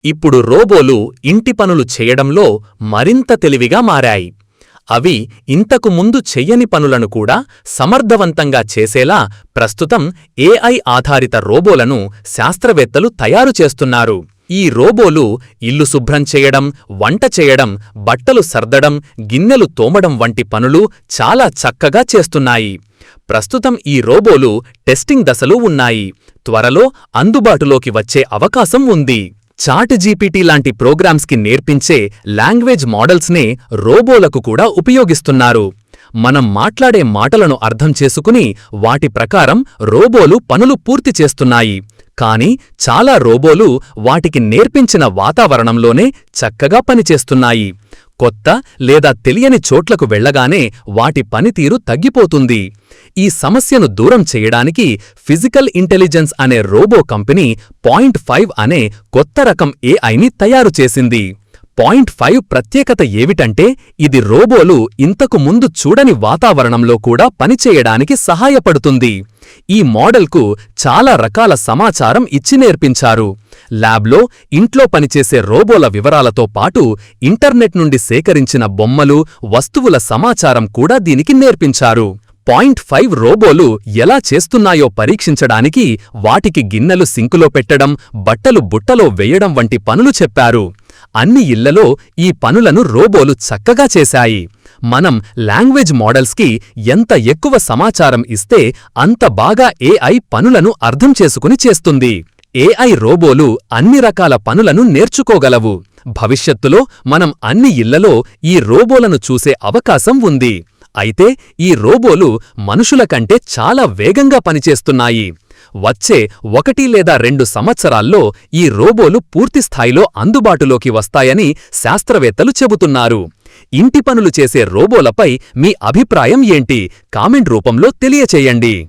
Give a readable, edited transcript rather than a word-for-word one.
ఇప్పుడు రోబోలు ఇంటి పనులు చేయడంలో మరింత తెలివిగా మారాయి. అవి ఇంతకు ముందు చెయ్యని పనులను కూడా సమర్థవంతంగా చేసేలా ప్రస్తుతం ఏఐ ఆధారిత రోబోలను శాస్త్రవేత్తలు తయారు చేస్తున్నారు. ఈ రోబోలు ఇల్లు శుభ్రం చేయడం, వంట చేయడం, బట్టలు సర్దడం, గిన్నెలు తోమడం వంటి పనులు చాలా చక్కగా చేస్తున్నాయి. ప్రస్తుతం ఈ రోబోలు టెస్టింగ్ దశలో ఉన్నాయి. త్వరలో అందుబాటులోకి వచ్చే అవకాశం ఉంది. చాట్ జీపీటీ లాంటి ప్రోగ్రామ్స్కి నేర్పించే లాంగ్వేజ్ మోడల్స్నే రోబోలకు కూడా ఉపయోగిస్తున్నారు. మనం మాట్లాడే మాటలను అర్థం చేసుకుని వాటి ప్రకారం రోబోలు పనులు పూర్తి చేస్తున్నాయి. కానీ చాలా రోబోలు వాటికి నేర్పించిన వాతావరణంలోనే చక్కగా పనిచేస్తున్నాయి. కొత్త లేదా తెలియని చోట్లకు వెళ్లగానే వాటి పనితీరు తగ్గిపోతుంది. ఈ సమస్యను దూరం చేయడానికి ఫిజికల్ ఇంటెలిజెన్స్ అనే రోబో కంపెనీ .5 అనే కొత్త రకం ఏఐని తయారు చేసింది. .5 ప్రత్యేకత ఏమిటంటే ఇది రోబోలు ఇంతకు ముందు చూడని వాతావరణంలో కూడా పనిచేయడానికి సహాయపడుతుంది. ఈ మోడల్కు చాలా రకాల సమాచారం ఇచ్చి నేర్పించారు. ల్యాబ్లో ఇంట్లో పనిచేసే రోబోల వివరాలతో పాటు ఇంటర్నెట్ నుండి సేకరించిన బొమ్మలు, వస్తువుల సమాచారం కూడా దీనికి నేర్పించారు. .5 రోబోలు ఎలా చేస్తున్నాయో పరీక్షించడానికి వాటికి గిన్నెలు సింకులో పెట్టడం, బట్టలు బుట్టలో వెయ్యడం వంటి పనులు చెప్పారు. అన్ని ఇళ్లలో ఈ పనులను రోబోలు చక్కగా చేశాయి. మనం లాంగ్వేజ్ మోడల్స్కి ఎంత ఎక్కువ సమాచారం ఇస్తే అంత బాగా ఏఐ పనులను అర్థం చేసుకుని చేస్తుంది. ఏఐ రోబోలు అన్ని రకాల పనులను నేర్చుకోగలవు. భవిష్యత్తులో మనం అన్ని ఇళ్లలో ఈ రోబోలను చూసే అవకాశం ఉంది. అయితే ఈ రోబోలు మనుషుల కంటే చాలా వేగంగా పనిచేస్తున్నాయి. వచ్చే 1 లేదా 2 సంవత్సరాల్లో ఈ రోబోలు పూర్తిస్థాయిలో అందుబాటులోకి వస్తాయని శాస్త్రవేత్తలు చెబుతున్నారు. ఇంటి పనులు చేసే రోబోలపై మీ అభిప్రాయం ఏంటి? కామెంట్ రూపంలో తెలియచేయండి.